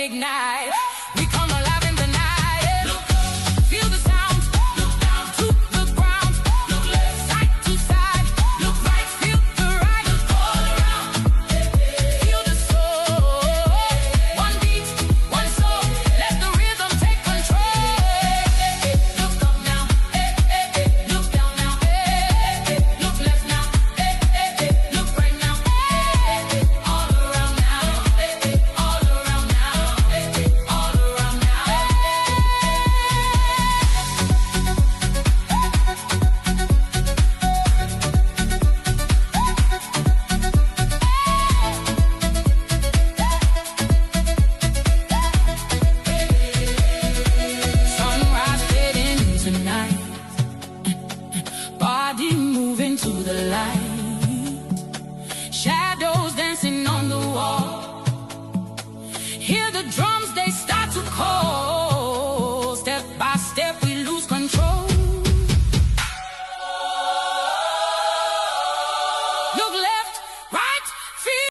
ignite. We come alive in the night. Look up, feel the sound. Look down to the ground. Look left, side to side. Look right, feel the right. Look all around. Feel the soul. One beat, one soul. Let the rhythm take control. Look up now. Look down now. Look left now. Look right now. All around now. All around now. All around now. Sunrise fading tonight. Body moving to the light. Shadows dancing on the wall. Hear the drum.